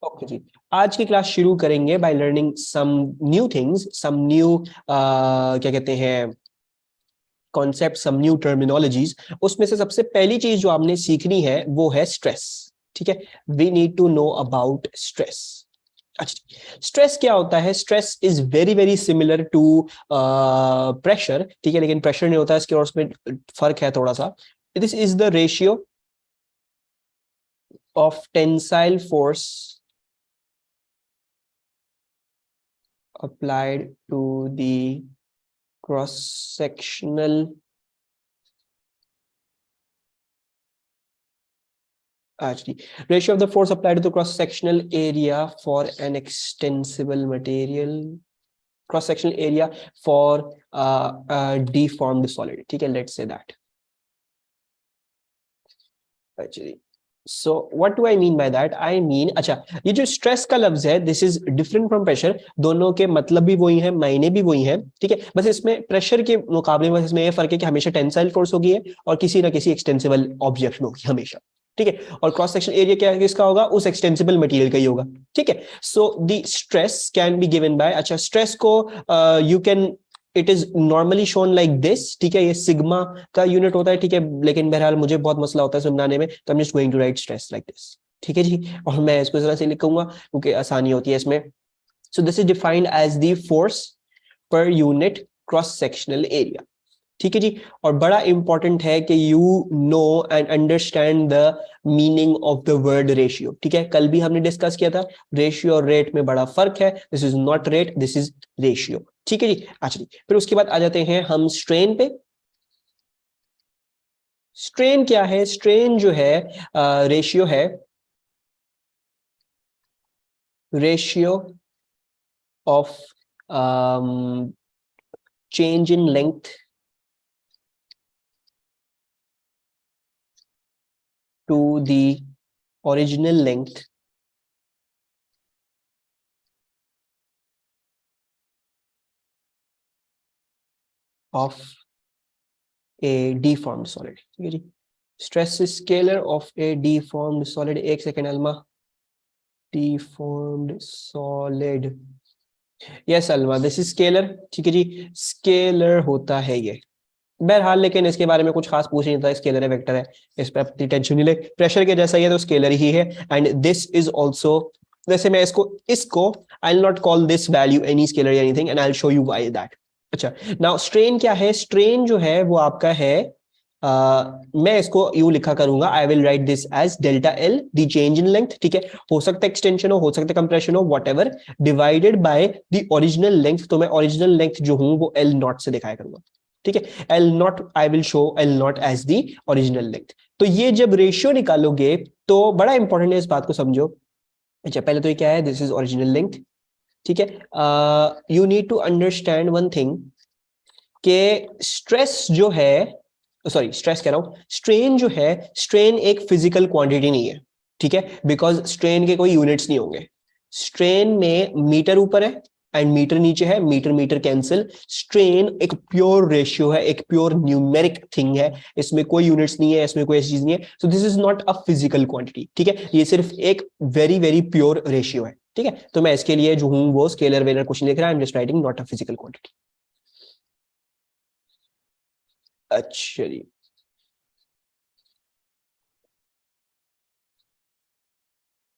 Okay जी, आज की class शुरू करेंगे by learning some new things, some new क्या कहते हैं कॉन्सेप्ट, सम न्यू टर्मिनोलॉजीज। उसमें से सबसे पहली चीज जो आपने सीखनी है वो है स्ट्रेस। ठीक है, we need to know about stress. अच्छा, स्ट्रेस क्या होता है? Stress is very very similar to pressure. ठीक है, लेकिन प्रेशर नहीं होता इसके और उसमें फर्क है थोड़ा सा। This is the ratio of tensile force applied to the cross sectional actually ratio of the force applied to the cross sectional area for an extensible material, cross sectional area for deformed solid. ठीक है, let's say that actually. So what do I mean by that? I mean, अच्छा, ये जो stress का लफ्ज है, this is different from pressure. दोनों के मतलब भी वही है, मायने भी वही है। ठीक है, बस इसमें प्रेशर के मुकाबले में इसमें ये फर्क है कि हमेशा टेंसाइल फोर्स होगी है और किसी ना किसी एक्सटेंसिबल ऑब्जेक्ट में होगी हमेशा। ठीक है, और क्रॉस सेक्शन एरिया क्या किसका होगा? उस एक्सटेंसिबल मटेरियल का ही होगा। ठीक है, so the stress can be given by, अच्छा, स्ट्रेस को you can, it is normally shown like this. ठीक है, ये सिग्मा का यूनिट होता है। ठीक है, लेकिन बहरहाल मुझे बहुत मसला होता है समझाने में, तो I am just going to write stress like this. ठीक है जी, और मैं इसको इस तरह से लिखूंगा क्योंकि आसानी होती है इसमें। So this is defined as the force per unit cross sectional area. ठीक है जी, और बड़ा इंपॉर्टेंट है कि you know and understand the meaning of the word ratio. ठीक है, कल भी हमने डिस्कस किया था, रेशियो और रेट में बड़ा फर्क है। This is not rate, this is ratio. ठीक है जी, अच्छा जी, फिर उसके बाद आ जाते हैं हम स्ट्रेन पे। स्ट्रेन क्या है? स्ट्रेन जो है रेशियो है, ratio of change in length to the original length of a deformed solid। ठीक है जी, stress scalar of a deformed solid। एक सेकेंड अलमा, deformed solid, यस अलमा, दिस इज स्केलर। ठीक है जी, स्केलर होता है ये बहरहाल, लेकिन इसके बारे में कुछ खास पूछ नहीं था, स्केलर है वेक्टर है, इस पर अपनी टेंशन नहीं ले। प्रेशर के जैसा ही है तो स्केलर ही है। एंड दिस इज ऑल्सो, वैसे मैं इसको इसको I will not call this value any scalar या anything, and I will show you why that. अच्छा, नाउ स्ट्रेन क्या है? स्ट्रेन जो है वो आपका है, मैं इसको यू लिखा करूंगा, I will write this as delta L, the change in length. ठीक है, हो सकता है एक्सटेंशन हो सकता है कंप्रेशन हो, whatever, divided by the original length. तो मैं ओरिजिनल लेंथ जो हूं वो एल नॉट से दिखाया करूंगा। ठीक है, L not, I will show L not as the original length. तो ये जब रेशियो निकालोगे तो बड़ा इंपॉर्टेंट है, इस बात को समझो। अच्छा, पहले तो ये क्या है? This is original length. ठीक है, you need to understand one thing के स्ट्रेस जो है, सॉरी स्ट्रेस कह रहा हूं, स्ट्रेन जो है, स्ट्रेन एक फिजिकल क्वांटिटी नहीं है। ठीक है, बिकॉज स्ट्रेन के कोई यूनिट्स नहीं होंगे। स्ट्रेन में मीटर ऊपर है एंड मीटर नीचे है, मीटर मीटर कैंसिल। स्ट्रेन एक प्योर रेशियो है, एक प्योर न्यूमेरिक थिंग है, इसमें कोई यूनिट्स नहीं है, इसमें कोई ऐसी चीज नहीं है। सो this is not a physical quantity. ठीक है, ये सिर्फ एक वेरी वेरी प्योर रेशियो है। ठीक है, तो मैं इसके लिए जो हूं वो स्केलर वेलर कुछ नहीं लिख रहा, आई am just writing not a physical quantity. अच्छा जी,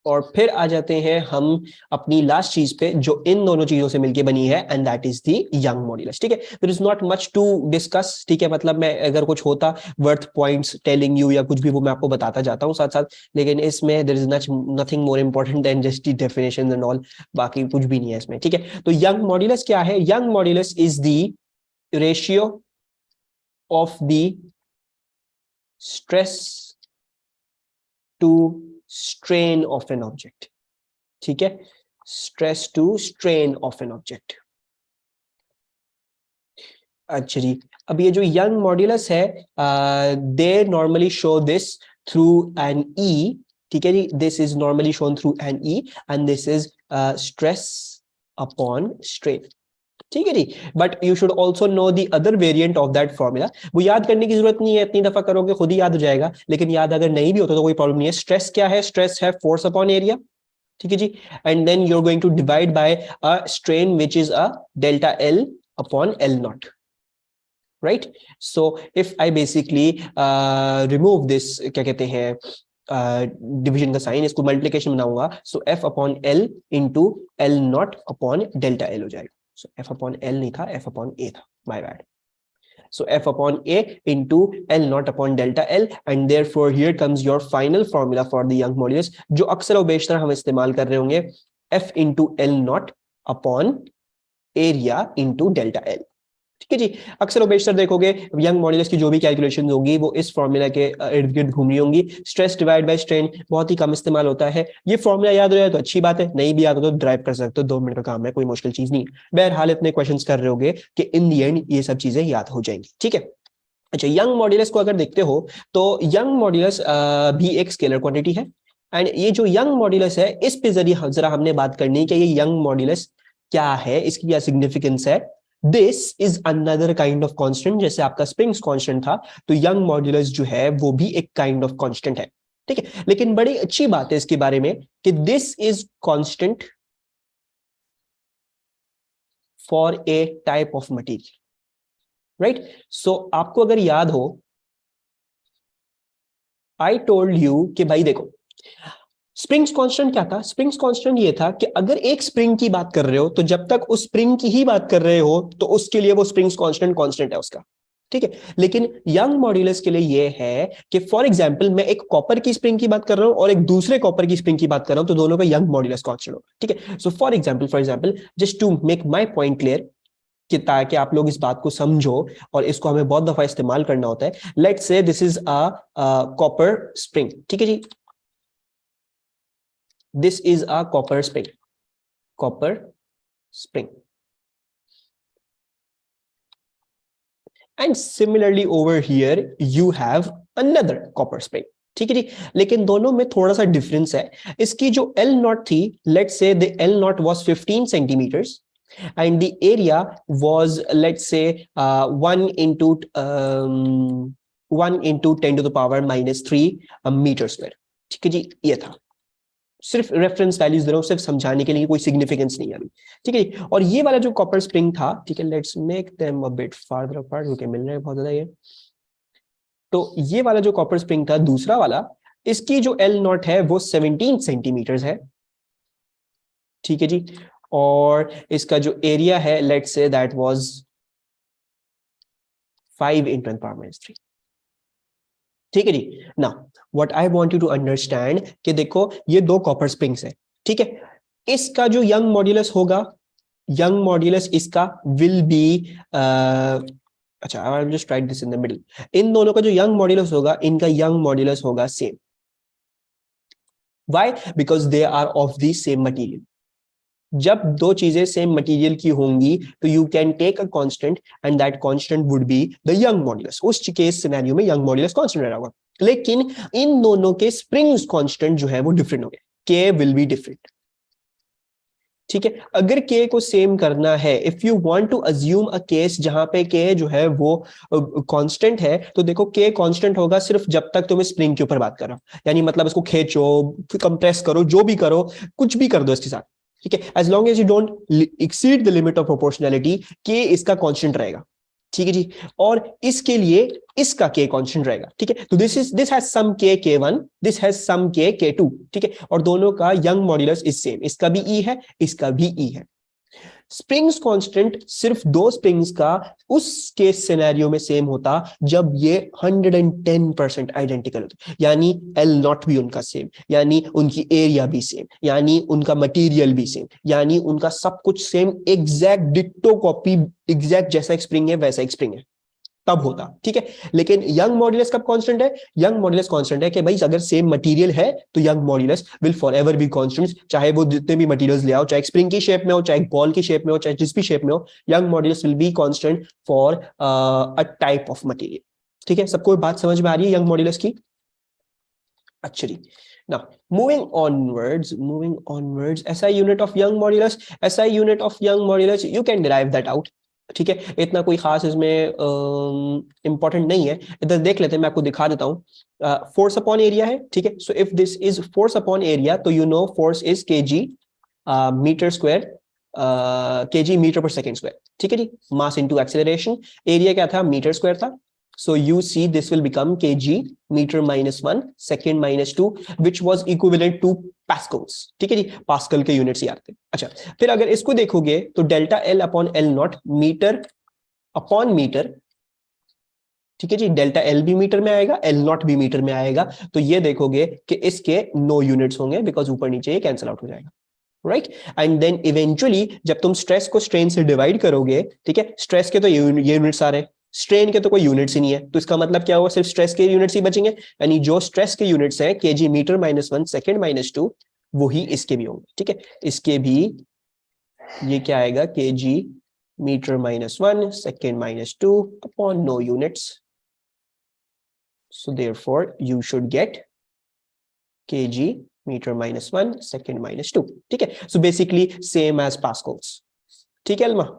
और फिर आ जाते हैं हम अपनी लास्ट चीज पे जो इन दोनों चीजों से मिलके बनी है, and that is the Young modulus. ठीक है, there is not much to discuss. ठीक है, मतलब मैं अगर कुछ होता वर्थ पॉइंट्स टेलिंग यू या कुछ भी, वो मैं आपको बताता जाता हूँ साथ साथ, लेकिन इसमें there is nothing more important than just the definitions and all, बाकी कुछ भी नहीं है इसमें। ठीक है, तो यंग मॉड्यूलस क्या है? Young modulus is the ratio of the stress to strain of an object. ठीक है, stress to strain of an object. अच्छा जी, अब ये जो यंग मॉड्यूलस है, they normally show this through an E. ठीक है जी, this is normally shown through an E, and this is stress upon strain. ठीक है जी, but you should also know the other variant of that formula. वो याद करने की जरूरत नहीं है, इतनी दफा करोगे खुद ही याद हो जाएगा, लेकिन याद अगर नहीं भी होता तो कोई प्रॉब्लम नहीं है। स्ट्रेस क्या है? स्ट्रेस है फोर्स अपॉन एरिया। ठीक है जी, and then you are going to divide by a strain which is a delta L upon L naught, right? So if I basically remove this, क्या कहते हैं, डिवीजन का साइन, इसको multiplication बनाऊंगा, so F upon L into L not upon delta L हो जाएगा. सो F upon L नहीं था, एफ अपॉन ए था, my bad. So f upon a into L naught upon delta L, and therefore here comes your final formula for the Young modulus, जो अक्सर और बेशतर हम इस्तेमाल कर रहे होंगे, f into L naught upon area into delta L. ठीक है जी, अक्सर और बेशतर देखोगे यंग मॉड्यूलस की जो भी कैलकुलेशन होगी वो इस फॉर्मूला के इर्द गिर्द घूम रही होंगी. स्ट्रेस डिवाइड बाय स्ट्रेन बहुत ही कम इस्तेमाल होता है. ये फॉर्मूला याद हो जाए तो अच्छी बात है, नहीं भी याद हो तो ड्राइव कर सकते हो, 2 मिनट का काम है, कोई मुश्किल चीज नहीं. बहरहाल इतने क्वेश्चंस कर रहे होगे कि इन दी एंड ये सब चीजें याद हो जाएंगी. ठीक है, अच्छा, यंग मॉड्यूलस को अगर देखते हो तो यंग मॉड्यूलस भी एक स्केलर क्वांटिटी है. एंड ये जो यंग मॉड्यूलस है, इस पे जरा हमने बात करनी है कि ये यंग मॉड्यूलस क्या है, इसकी क्या सिग्निफिकेंस है. This is another kind of constant. जैसे आपका स्प्रिंग्स कांस्टेंट था, तो यंग मॉड्यूलस जो है वो भी एक काइंड ऑफ कांस्टेंट है. ठीक है, लेकिन बड़ी अच्छी बात है इसके बारे में कि this is constant for a type of material, right? So आपको अगर याद हो, आई टोल्ड यू कि भाई देखो, स्प्रिंग्स कांस्टेंट क्या था? स्प्रिंग्स कांस्टेंट ये था कि अगर एक स्प्रिंग की बात कर रहे हो तो जब तक उस स्प्रिंग की ही बात कर रहे हो तो उसके लिए वो स्प्रिंग्स कांस्टेंट कांस्टेंट है उसका. ठीक है, लेकिन यंग मॉड्यूलस के लिए ये है कि फॉर एग्जांपल मैं एक कॉपर की स्प्रिंग की बात कर रहा हूं और एक दूसरे कॉपर की स्प्रिंग की बात कर रहा हूं, तो दोनों का यंग मॉड्यूलस कांस्टेंट हो. ठीक है, so for example just to make my point clear, कि ताकि आप लोग इस बात को समझो, और इसको हमें बहुत दफा इस्तेमाल करना होता है. Let's say this is a copper spring. ठीक है जी, this is a copper spring, and similarly over here you have another copper spring. ठीक है जी, लेकिन दोनों में थोड़ा सा डिफरेंस है. इसकी जो L नॉट थी, let's say the L not was 15 centimetres and the area was, let's say, 1 into 10 to the power minus 3 meter square. ठीक है जी, ये था. सिर्फ रेफरेंस वैल्यूज दे रहा हूं, सिर्फ समझाने के लिए, कोई सिग्निफिकेंस नहीं है अभी. ठीक है, और ये वाला जो कॉपर स्प्रिंग था, ठीक है, let's make them a bit farther apart क्योंकि मिल रहे हैं बहुत ज्यादा ये. तो ये वाला जो कॉपर स्प्रिंग था, दूसरा वाला, इसकी जो एल नॉट है वो 17 सेंटीमीटर है. ठीक है जी, और इसका जो एरिया है, लेट्स से दैट वाज 5 × 10⁻³ ठीक है जी. ना what I want you to understand कि देखो ये दो कॉपर स्प्रिंग्स है. ठीक है, इसका जो यंग मॉड्यूलस होगा, यंग मॉड्यूलस इसका विल बी, अच्छा, I will just write this in the middle. इन दोनों का जो यंग मॉड्यूलस होगा, इनका यंग मॉड्यूलस होगा same. Why? Because they are of the same material. जब दो चीजें सेम मटेरियल की होंगी तो you can take a constant and that constant would be the Young modulus. उस केस सिनेरियो में यंग मॉड्यूलस कांस्टेंट रहेगा. लेकिन इन दोनों के स्प्रिंग्स कांस्टेंट जो है वो डिफरेंट हो गए. के विल बी डिफरेंट. ठीक है, अगर के को सेम करना है, if you want to assume a case जहां पे के जो है वो कांस्टेंट है, तो देखो के कांस्टेंट होगा सिर्फ जब तक तुम स्प्रिंग के ऊपर बात कर रहे हो. यानी मतलब इसको खींचो, कंप्रेस करो, जो भी करो, कुछ भी कर दो इसके साथ. ठीक है, as long as you don't exceed the limit of proportionality, के इसका कांस्टेंट रहेगा. ठीक है जी, और इसके लिए इसका के कांस्टेंट रहेगा. ठीक है, तो दिस हैज सम के k1, दिस हैज सम के k2. ठीक है, और दोनों का यंग मॉड्यूलस इज सेम. इसका भी ई है, इसका भी ई है. स्प्रिंग्स कांस्टेंट सिर्फ दो स्प्रिंग्स का उस केस सिनेरियो में सेम होता जब ये 110% आइडेंटिकल होता, यानी एल नॉट भी उनका सेम, यानी उनकी एरिया भी सेम, यानी उनका मटेरियल भी सेम, यानी उनका सब कुछ सेम, एग्जैक्ट डिक्टो कॉपी, एग्जैक्ट जैसा एक स्प्रिंग है वैसा एक स्प्रिंग है, तब होता. ठीक है, लेकिन यंग मॉड्यूलस कब कांस्टेंट है? यंग मॉड्यूलस कांस्टेंट है कि भाई अगर सेम मटेरियल है तो young modulus will forever be constant, चाहे वो जितने भी मटेरियल्स ले आओ, चाहे स्प्रिंग की शेप में हो, चाहे बॉल की शेप में हो, चाहे जिस भी शेप में हो, young modulus will be constant for a type of material. ठीक है, सबको बात समझ में आ रही है यंग मॉड्यूलस की? अच्छा जी. Now, moving onwards, SI unit of young modulus, you can derive that out. ठीक है, इतना कोई खास इसमें इंपॉर्टेंट नहीं है। इधर देख लेते हैं, मैं आपको दिखा देता हूँ। फोर्स अपॉन एरिया है, ठीक है। So if this is force upon area, तो you know force is K G metre square, K G metre per second square, ठीक है जी। मास इनटू एक्सेलरेशन, एरिया क्या था, मीटर स्क्वायर था। So you see this will become kg meter minus 1 second minus 2 which was equivalent to pascals, ठीक है जी, pascal के units ही आते हैं। अच्छा, फिर अगर इसको देखोगे तो delta L upon L not metre upon metre, ठीक है जी। डेल्टा एल भी मीटर में आएगा, एल नॉट भी मीटर में आएगा, तो ये देखोगे कि इसके नो यूनिट्स होंगे बिकॉज ऊपर नीचे ये कैंसिल आउट हो जाएगा, राइट। एंड देन इवेंचुअली जब तुम स्ट्रेस को स्ट्रेन से डिवाइड करोगे, ठीक है, स्ट्रेस के तो ये यूनिट्स आ रहे हैं, स्ट्रेन के तो कोई यूनिट्स ही नहीं है, तो इसका मतलब क्या हुआ, सिर्फ स्ट्रेस के यूनिट्स ही बचेंगे। यानी जो स्ट्रेस के यूनिट्स हैं kg metre minus 1 second minus 2, वही इसके भी होंगे, ठीक है। इसके भी ये क्या आएगा, kg metre minus 1 second minus 2 upon no units, so therefore you should get kg meter minus 1 second minus 2, ठीक है। so basically same as pascals, ठीक है अल्मा।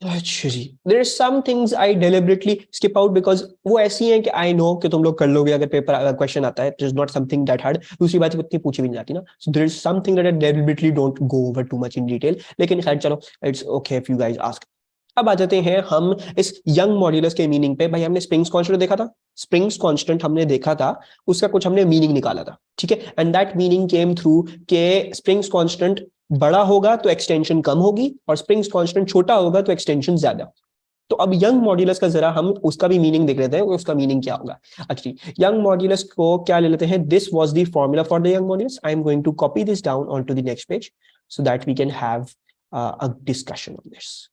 अच्छा जी, there are some things I deliberately skip out because वो ऐसी हैं कि I know कि तुम लोग कर लोगे अगर पेपर अगर क्वेश्चन आता है, it is not something that hard। दूसरी बात इतनी पूछी भी नहीं जाती ना, so there is something that I deliberately don't go over too much in detail, लेकिन खैर चलो, it's okay if you guys ask। अब आ जाते हैं हम इस यंग मॉड्यूलस के मीनिंग पे। भाई हमने स्प्रिंग्स कांस्टेंट देखा था, स्प्रिंग्स कांस्टेंट हमने देखा था, उसका कुछ हमने मीनिंग निकाला था, ठीक है। And that meaning came through के स्प्रिंग्स कांस्टेंट बड़ा होगा तो एक्सटेंशन कम होगी, और स्प्रिंग्स कांस्टेंट छोटा होगा तो एक्सटेंशन ज्यादा। तो अब यंग मॉड्यूलस का जरा हम उसका भी मीनिंग देख लेते हैं, उसका मीनिंग क्या होगा। एक्चुअली यंग मॉड्यूलस को क्या ले लेते हैं, this was the formula for the Young modulus. I am going to copy this down on to the next page so that we can have a discussion on this,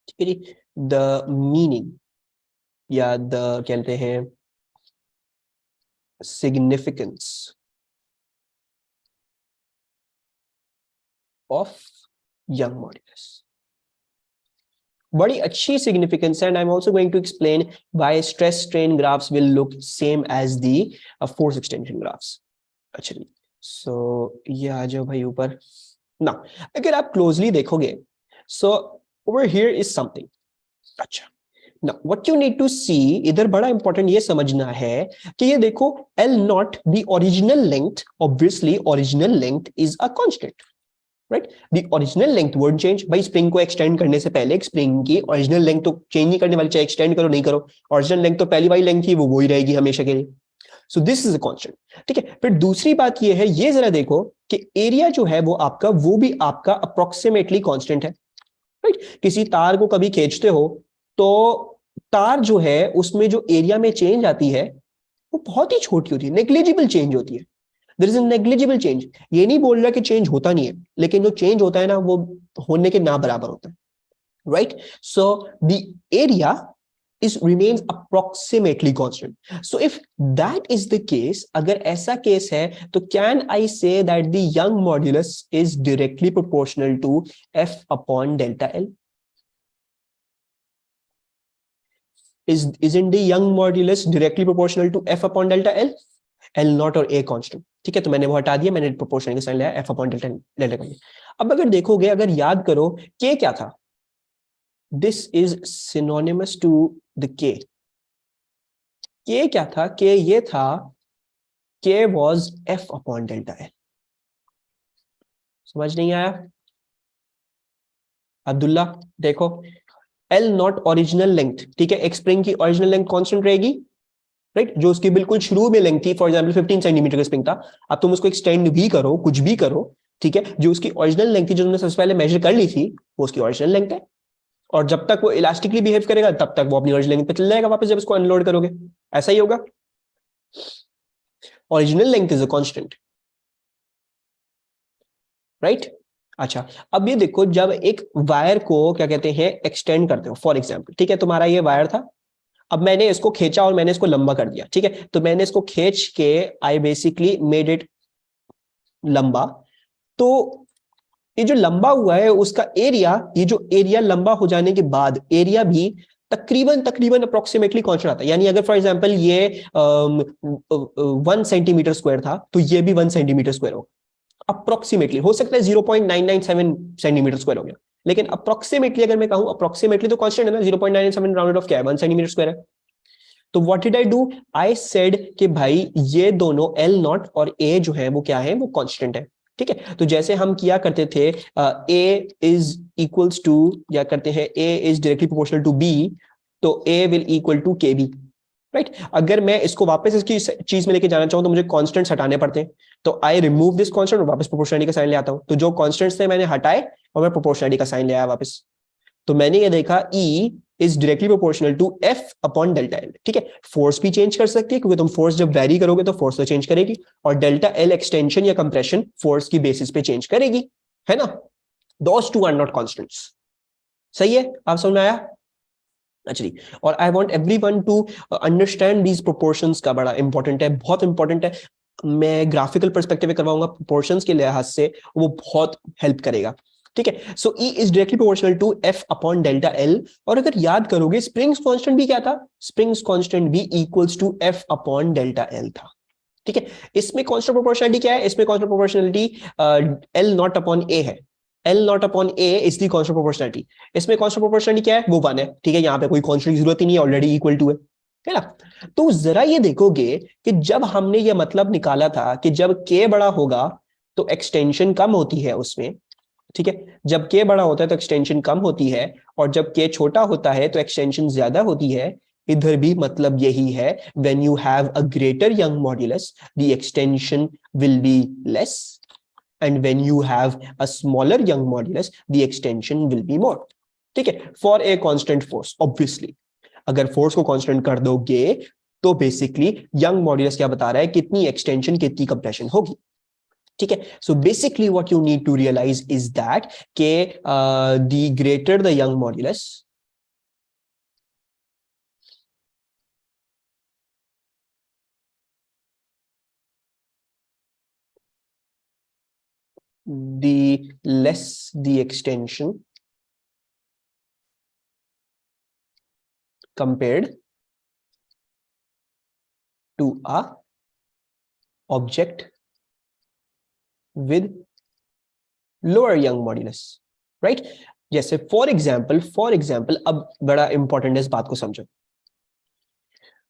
ठीक है जी। The meaning या the कहते हैं significance of young modulus, बड़ी अच्छी significance है। And I am also going to explain why stress strain graphs will look same as the force extension graphs. अच्छा जी, सो ये आ जाओ भाई ऊपर ना। अगर आप क्लोजली देखोगे, so over here is something. अच्छा, Now, what you need to see, इधर बड़ा इंपॉर्टेंट ये समझना है कि ये देखो L not the original length, obviously original length is a constant, right. The original length won't change. भाई स्प्रिंग को एक्सटेंड करने से पहले स्प्रिंग की ओरिजिनल लेंथ तो चेंज नहीं करने वाली, चाहे एक्सटेंड करो नहीं करो, ओरिजिनल लेंथ तो पहली वाली लेंथ थी, वो वही रहेगी हमेशा के लिए। सो दिस इज अ कांस्टेंट, ठीक है। फिर दूसरी बात ये है, ये जरा देखो कि एरिया जो है वो आपका, वो भी आपका अप्रोक्सीमेटली कांस्टेंट है, राइट। किसी तार को कभी खींचते हो तो तार जो है उसमें जो एरिया में चेंज आती है वो बहुत ही छोटी होती है, नेग्लिजिबल चेंज होती है। There is a negligible change. ये नहीं बोल रहा कि चेंज होता नहीं है, लेकिन जो चेंज होता है ना वो होने के ना बराबर होता है, right. So the area is remains approximately constant. So if that is the case, अगर ऐसा केस है तो can I say that the Young modulus is directly proportional to F upon delta L? Isn't the Young modulus directly proportional to F upon delta L? L not और A constant, ठीक है। तो मैंने वो हटा दिया, मैंने प्रोपोर्शनल के साइन लिया, F अपॉन डेल्टा डेल्टा कर दिया। अब अगर देखोगे, अगर याद करो K क्या था, this is synonymous to the K। K क्या था, K ये था, K was F upon delta L। समझ नहीं आया अब्दुल्ला? देखो L नॉट ओरिजिनल लेंथ, ठीक है। एक स्प्रिंग की ओरिजिनल लेंथ कांस्टेंट रहेगी, राइट, जो उसकी बिल्कुल शुरू में लेंथ थी, फॉर एग्जांपल 15 सेंटीमीटर का स्प्रिंग था, अब तुम उसको एक्सटेंड भी करो, कुछ भी करो, ठीक है, जो उसकी ओरिजिनल लेंथ थी, जो तुमने सबसे पहले मेजर कर ली थी, वो उसकी ओरिजिनल लेंथ है। और जब तक वो इलास्टिकली बिहेव करेगा तब तक वो अपनी ओरिजिनल लेंथ पे चल जाएगा वापस, जब इसको अनलोड करोगे। ऐसा ही होगा, original length is a constant, right. अच्छा, अब ये देखो, जब एक वायर को क्या कहते हैं एक्सटेंड करते हो, फॉर एग्जाम्पल, ठीक है, तुम्हारा ये वायर था, अब मैंने इसको खींचा और मैंने इसको लंबा कर दिया, ठीक है। तो मैंने इसको खींच के आई बेसिकली मेड इट लंबा। तो ये जो लंबा हुआ है उसका एरिया, ये जो एरिया लंबा हो जाने के बाद एरिया भी तकरीबन तकरीबन अप्रोक्सीमेटली कांस्टेंट आता है। यानी अगर फॉर एग्जांपल ये 1 सेंटीमीटर स्क्वायर था तो ये भी 1 सेंटीमीटर स्क्वायर होगा अप्रोक्सीमेटली। हो सकता है 0.997 सेंटीमीटर स्क्वायर हो गया, लेकिन अप्रोक्सीमेटली अगर मैं कहूं, अप्रोक्सीमेटली तो कांस्टेंट है ना, 0.997 राउंडेड ऑफ क्या है, 1 सेंटीमीटर स्क्वायर है। तो what did I do, I said कि भाई ये दोनों एल नॉट और ए जो है वो क्या है, वो कांस्टेंट है। ठीक है, तो जैसे हम किया करते थे ए इज इक्वल्स टू, या करते हैं A is directly proportional to B, तो A will equal to K B, right. अगर मैं इसको वापस इसकी चीज में लेके जाना चाहूं तो मुझे कांस्टेंट्स हटाने पड़ते हैं, तो आई रिमूव दिस कांस्टेंट और वापस प्रोपोर्शनलिटी का साइन ले आता हूं। तो जो कांस्टेंट्स थे मैंने हटाए और मैं प्रोपोर्शनलिटी का साइन ले आया वापस। तो मैंने ये देखा E is directly proportional to F upon delta L. ठीक है, फोर्स भी चेंज कर सकती है क्योंकि तुम फोर्स जब वेरी करोगे तो फोर्स तो चेंज करेगी, और डेल्टा एल एक्सटेंशन या कंप्रेशन फोर्स की बेसिस पे चेंज करेगी, है ना। Those two are not constants. सही है, आप समझ में आया। अच्छा जी, और I want everyone to understand these proportions का, बड़ा इंपॉर्टेंट है, बहुत इंपॉर्टेंट है। मैं ग्राफिकल पर्सपेक्टिव में करवाऊंगा प्रोपोर्शंस के लिहाज से, वो बहुत हेल्प करेगा। ठीक है, so E is directly proportional to F upon delta L. और अगर याद करोगे स्प्रिंग्स कांस्टेंट भी क्या था, स्प्रिंग्स कांस्टेंट भी equals to F upon delta L था। ठीक है, इसमें कांस्टेंट प्रोपोर्शनलिटी क्या है, इसमें constant proportionality L not upon A है। L not upon A is the constant proportionality. इसमें कांस्टेंट प्रोपोर्शनलिटी क्या है, वो 1 है। ठीक है, यहाँ पे कोई कांस्टेंट की जरूरत ही नहीं है, ऑलरेडी इक्वल टू है ना। तो जरा ये देखोगे कि जब हमने ये मतलब निकाला था कि जब K बड़ा होगा तो एक्सटेंशन कम होती है उसमें। ठीक है, जब K बड़ा होता है तो एक्सटेंशन कम होती है, और जब K छोटा होता है तो एक्सटेंशन ज्यादा होती है। इधर भी मतलब यही है, when you have a greater young modulus the extension will be less, and when you have a smaller young modulus the extension will be more. ठीक है, for a constant force obviously, अगर फोर्स को constant कर दोगे तो basically young modulus क्या बता रहा है, कितनी एक्सटेंशन कितनी कंप्रेशन होगी। ठीक है, so basically what you need to realise is that K the greater the Young modulus, the less the extension compared to a object with lower young modulus, right? जैसे फॉर एग्जाम्पल अब बड़ा important है, इस बात को समझो।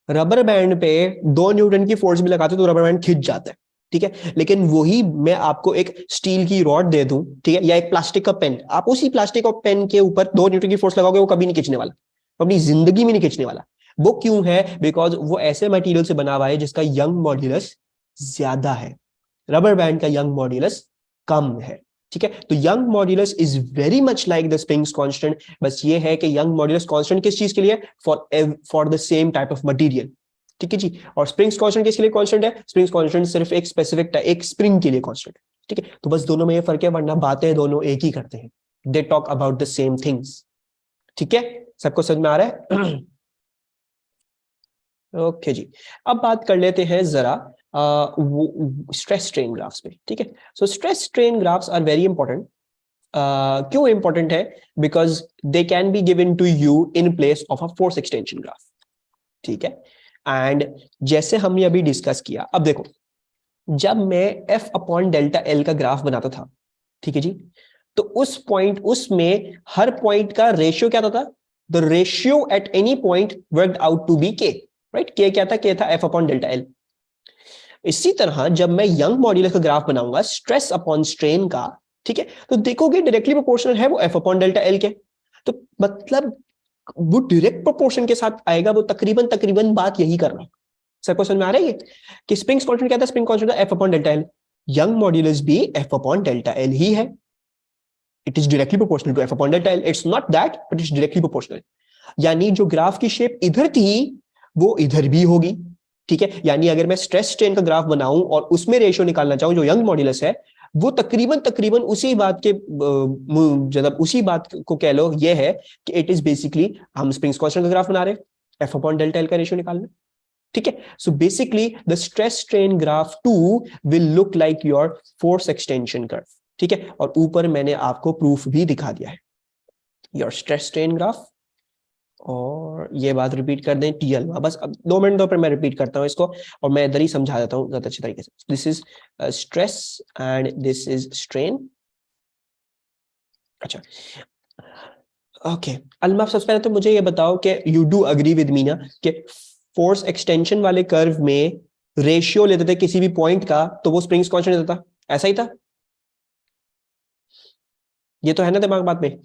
Rubber band पे 2 Newton की फोर्स भी लगाते तो रबर बैंड खिंच जाता है। ठीक है, लेकिन वही मैं आपको एक स्टील की रॉड दे दूं, ठीक है, या एक प्लास्टिक का पेन, आप उसी प्लास्टिक का पेन के ऊपर 2 न्यूटन की फोर्स लगाओगे, वो कभी नहीं खींचने वाला, अपनी जिंदगी में नहीं खींचने वाला। वो क्यों है, बिकॉज वो ऐसे मटेरियल से बना हुआ है जिसका यंग मॉड्यूलस ज्यादा है, रबर बैंड का यंग मॉड्यूलस कम है। ठीक है, तो young modulus is very much like the spring's constant, बस ये है कि यंग मॉड्यूलस कांस्टेंट किस चीज के लिए, for the same type of material. ठीक है जी, और स्प्रिंग्स कांस्टेंट किसके लिए कांस्टेंट है, स्प्रिंग्स कांस्टेंट सिर्फ एक स्पेसिफिक एक स्प्रिंग के लिए कांस्टेंट। ठीक है, तो बस दोनों में ये फर्क है, वरना बातें दोनों एक ही करते हैं, they talk about the same things. ठीक है, सबको समझ में आ रहा है। ओके जी, अब बात कर लेते हैं जरा स्ट्रेस स्ट्रेन ग्राफ्स पे। ठीक है, so stress strain graphs are very important. क्यों इंपॉर्टेंट है, because they can be given to you in place of a force extension graph. ठीक है, एंड जैसे हमने अभी डिस्कस किया, अब देखो जब मैं F अपॉन डेल्टा एल का ग्राफ बनाता था, ठीक है जी, तो उस पॉइंट, उसमें हर पॉइंट का रेशियो क्या था, the ratio at any point worked out to be K, right. K क्या था, के था F अपॉन डेल्टा एल। इसी तरह जब मैं यंग मॉड्यूलस का ग्राफ बनाऊंगा स्ट्रेस अपॉन स्ट्रेन का, ठीक है, तो देखोगे डायरेक्टली प्रोपोर्शनल है वो F अपॉन डेल्टा एल के। तो मतलब वो डायरेक्ट प्रोपोर्शन के साथ आएगा, वो तकरीबन तकरीबन बात यही कर रहा है। सबको समझ में आ रहा है कि स्प्रिंग कांस्टेंट क्या था, spring constant F upon delta L, Young modulus भी F अपॉन डेल्टा एल ही है। It is directly proportional to F upon delta L, it's not that but it's directly proportional. यानी जो ग्राफ की shape इधर थी वो इधर भी होगी। ठीक है, यानी अगर मैं स्ट्रेस स्ट्रेन का ग्राफ बनाऊं और उसमें रेशियो निकालना चाहूं जो यंग मॉड्यूलस है, वो तकरीबन तकरीबन उसी बात के मतलब उसी बात को कह लो, ये है कि इट इज बेसिकली हम स्प्रिंग्स कांस्टेंट का ग्राफ बना रहे हैं, F अपॉन डेल्टा एल का रेशियो निकालना। ठीक है, so basically the stress strain graph 2 will look like your force extension curve. ठीक है, और ऊपर मैंने आपको प्रूफ भी दिखा दिया है। योर स्ट्रेस स्ट्रेन ग्राफ और ये बात रिपीट कर दें टी अल्फा, बस अब 2 मिनट दो, पर मैं रिपीट करता हूँ इसको और मैं इधर ही समझा देता हूँ ज्यादा अच्छी तरीके से। This is stress and this is strain. अच्छा ओके अलमा, सबसे पहले तो मुझे ये बताओ कि you do agree with me ना कि फोर्स एक्सटेंशन वाले कर्व में रेशियो लेते थे किसी भी पॉइंट का तो वो स्प्रिंग्स कांस्टेंट देता था, ऐसा ही था? ये तो है ना दिमाग बात में?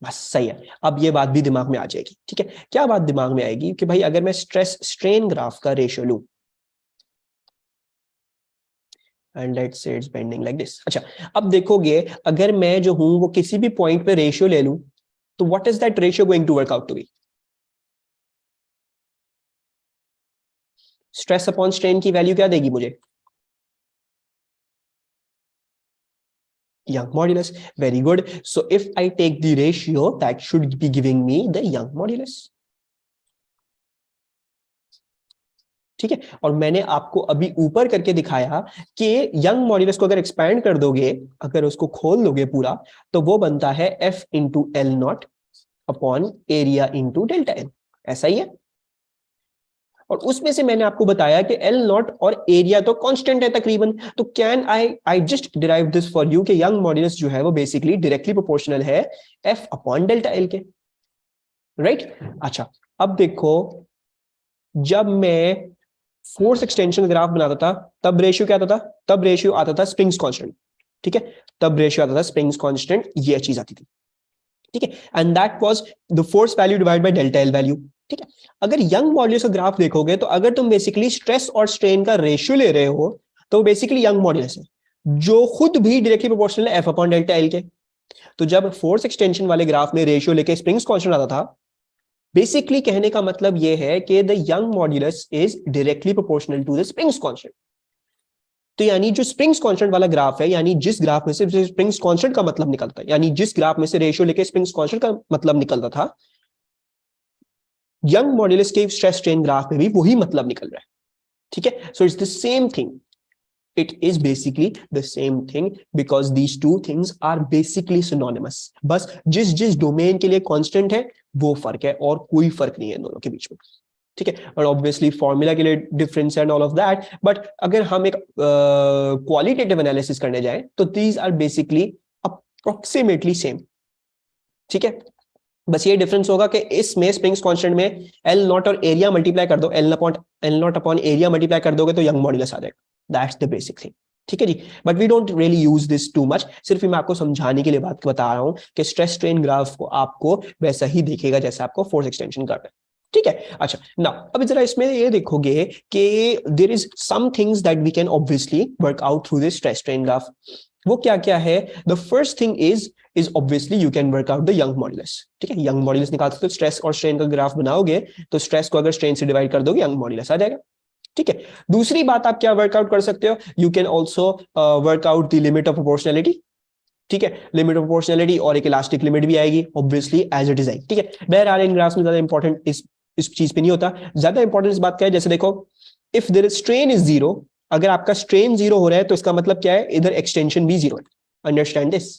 बस सही है। अब ये बात भी दिमाग में आ जाएगी, ठीक है? क्या बात दिमाग में आएगी कि भाई अगर मैं स्ट्रेस स्ट्रेन ग्राफ का रेशियो लूं and let's say it's bending like this. अच्छा अब देखोगे अगर मैं जो हूं वो किसी भी पॉइंट पे रेशियो ले लूं तो what is that ratio going to work out to be? Stress upon strain की वैल्यू क्या देगी मुझे? Young modulus. Very good. So if I take the ratio, that should be giving me the Young modulus. ठीक है, और मैंने आपको अभी ऊपर करके दिखाया कि यंग मॉड्यूलस को अगर एक्सपैंड कर दोगे, अगर उसको खोल दोगे पूरा, तो वो बनता है F into L not upon area into delta L. ऐसा ही है। और उसमें से मैंने आपको बताया कि एल नॉट और एरिया तो कांस्टेंट है तकरीबन, तो can I just derive this for you कि यंग मॉड्यूलस जो है वो बेसिकली डायरेक्टली प्रोपोर्शनल है एफ अपॉन डेल्टा एल के, राइट? अच्छा अब देखो, जब मैं फोर्स एक्सटेंशन ग्राफ बनाता था तब रेशियो क्या आता था? तब रेशियो आता था स्प्रिंग्स कांस्टेंट, ठीक है? तब रेशियो आता था स्प्रिंग्स कांस्टेंट, ये चीज आती थी, ठीक है? And that was the force value divide by delta L value, ठीक है? अगर यंग मॉड्यूलस का ग्राफ देखोगे तो अगर तुम बेसिकली स्ट्रेस और स्ट्रेन का रेशियो ले रहे हो तो बेसिकली यंग मॉड्यूलस है जो खुद भी डायरेक्टली प्रोपोर्शनल है एफ अपॉन डेल्टा एल के। तो जब फोर्स एक्सटेंशन वाले ग्राफ में रेशियो लेके स्प्रिंग्स कांस्टेंट आता था, बेसिकली कहने का मतलब यह है कि the Young modulus is directly proportional to the spring's constant. तो यानी जो स्प्रिंग्स कांस्टेंट वाला ग्राफ है, यानी जिस ग्राफ में से स्प्रिंग्स कांस्टेंट का मतलब निकलता है, यानी जिस ग्राफ में से रेशियो लेके स्प्रिंग्स कांस्टेंट का मतलब निकलता था, यंग मॉड्यूलस के स्ट्रेस स्ट्रेन ग्राफ में भी वही मतलब निकल रहा है, ठीक है? So it's the same thing, it is basically the same thing because these two things are basically synonymous। बस जिस जिस डोमेन के लिए कांस्टेंट है वो फर्क है और कोई फर्क नहीं है दोनों के बीच में, ठीक है? और ऑब्वियसली फॉर्मूला के लिए difference and all of that, but अगर हम एक क्वालिटेटिव एनालिसिस करने जाएं तो these are basically approximately same, ठीक है? बस ये डिफरेंस होगा कि इसमें स्प्रिंग्स कांस्टेंट में एल नॉट और एरिया मल्टीप्लाई कर दो, L not upon area multiply कर दोगे तो यंग मॉड्यूलस आ जाएगा। दैट्स द बेसिक थिंग, ठीक है जी? But we don't really use this too much, सिर्फ मैं आपको समझाने के लिए बात बता रहा हूं कि स्ट्रेस स्ट्रेन ग्राफ को आपको वैसा ही दिखेगा जैसे आपको फोर्स एक्सटेंशन ग्राफ है, ठीक है? अच्छा ना अब जरा इसमें ये देखोगे कि there is some things that we can obviously work out through this stress strain graph. वो क्या क्या है? The first thing is obviously you can work out the Young modulus, ठीक है? यंग मॉड्यूलस निकाल सकते हो, स्ट्रेस और स्ट्रेन का ग्राफ बनाओगे तो स्ट्रेस को अगर स्ट्रेन से डिवाइड कर दोगे यंग मॉड्यूलस आ जाएगा, ठीक है? दूसरी बात आप क्या वर्कआउट कर सकते हो? You can also workout the limit of proportionality, ठीक है? लिमिट ऑफ प्रोपोर्शनैलिटी और एक इलास्टिक लिमिट भी आएगी obviously as it is I, ठीक है? बहरहाल इन ग्राफ्स में ज्यादा इंपॉर्टेंट इस चीज पे नहीं होता, ज्यादा इंपॉर्टेंट इस बात का है जैसे देखो if there is strain is zero, अगर आपका स्ट्रेन जीरो हो रहा है तो इसका मतलब क्या है? इधर एक्सटेंशन भी जीरो है। Understand this?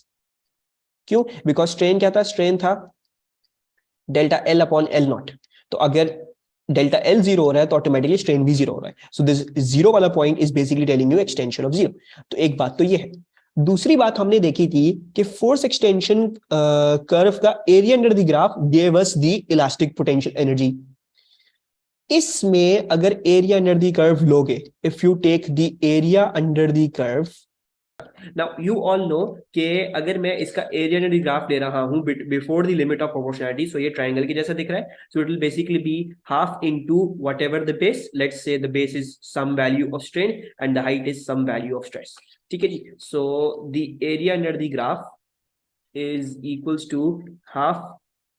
क्यों? बिकॉज स्ट्रेन क्या था? स्ट्रेन था delta L upon L not, तो अगर डेल्टा एल जीरो हो रहा है तो ऑटोमेटिकली स्ट्रेन भी जीरो हो रहा है। सो दिस जीरो वाला point is basically telling you extension of zero. तो एक बात तो ये है। दूसरी बात हमने देखी थी कि फोर्स एक्सटेंशन कर्व का area under the graph gave us the elastic potential energy. इसमें अगर एरिया अंडर द कर्व लोगे, if you take the area under the curve, now you all know कि अगर मैं इसका एरिया अंडर द ग्राफ ले रहा हूं before the limit of proportionality, so ये ट्रायंगल की जैसा दिख रहा है, so it will basically be half into whatever the base, let's say the base is some value of strain and the height is some value of stress, ठीक है जी? So the area under the graph is equals to half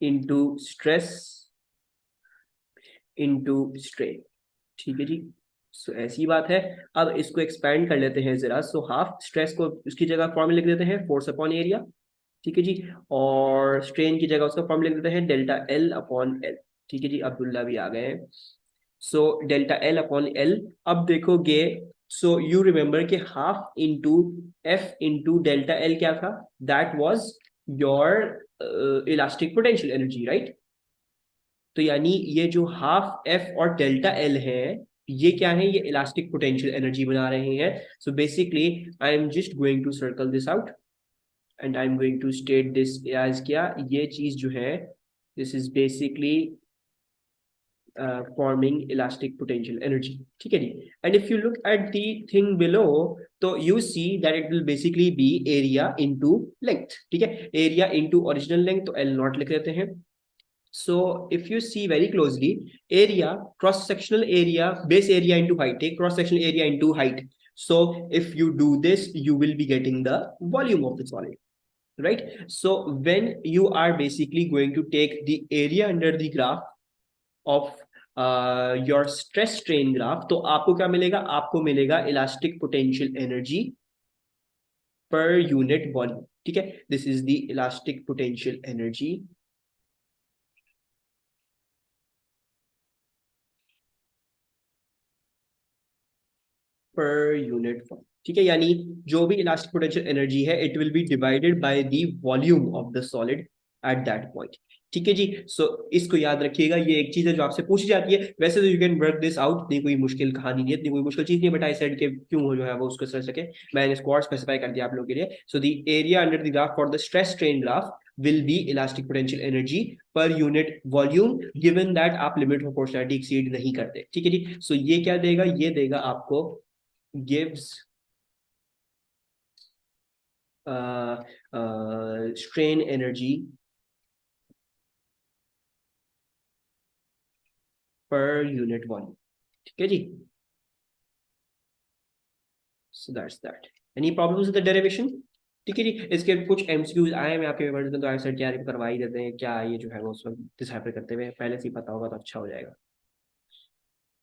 into stress into strain, ठीक है जी? सो ऐसी बात है। अब इसको एक्सपेंड कर लेते हैं जरा, सो हाफ स्ट्रेस को उसकी जगह फॉर्मूला लिख देते हैं फोर्स अपॉन एरिया, ठीक है जी? और स्ट्रेन की जगह उसका फॉर्मूला लिख देते हैं डेल्टा एल अपॉन एल, ठीक है जी? अब्दुल्ला भी आ गए हैं। So delta L upon L, अब देखोगे सो यू रिमेंबर कि half into F into delta L क्या था? That was your elastic potential energy, right? तो यानी ये जो हाफ एफ और डेल्टा एल है, ये क्या है, ये इलास्टिक पोटेंशियल एनर्जी बना रहे हैं. So basically I am just going to circle this out and I am going to state this as क्या, ये चीज जो है, this is basically forming elastic potential energy. ठीक है जी. And if you look at the thing below, तो you see that it will basically be area into length. ठीक है, area into original length, तो L नॉट लिख देते हैं. So if you see very closely, area, cross sectional area, base area into height, take cross sectional area into height. So if you do this, you will be getting the volume of the solid, right? So when you are basically going to take the area under the graph of your stress strain graph, तो आपको क्या मिलेगा, आपको मिलेगा elastic potential energy per unit volume. ठीक है, this is the elastic potential energy per unit volume. ठीक है, यानी जो भी इलास्टिक पोटेंशियल एनर्जी है, it will be divided by the volume of the solid at that point. ठीक है जी. सो इसको याद रखिएगा, ये एक चीज है जो आपसे पूछी जाती है. वैसे तो you can work this out, इतनी कोई मुश्किल कहानी नहीं है, इतनी कोई मुश्किल चीज नहीं है, बट आई सेड के क्यों हो जो है वो उसको समझ सके, मैंने इसको और स्पेसिफाई कर दिया आप लोगों के लिए. सो the area under the graph for the stress strain graph will be elastic potential energy per unit volume given that आप limit of proportionality exceed नहीं करते. ठीक है जी. सो ये क्या देगा, ये देगा आपको gives strain energy per unit volume. ठीक है जी. So that's that. Any problems with the derivation? ठीक है जी. इसके कुछ एमसीक्यूज आए हैं आपके पेपर में, तो आंसर क्या करवा ही देते हैं क्या, ये जो है वो उस वक्त डिसाइड करते हुए पहले से ही पता होगा तो अच्छा हो जाएगा.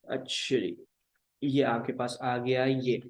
अच्छा जी, ये आपके पास आ गया ये.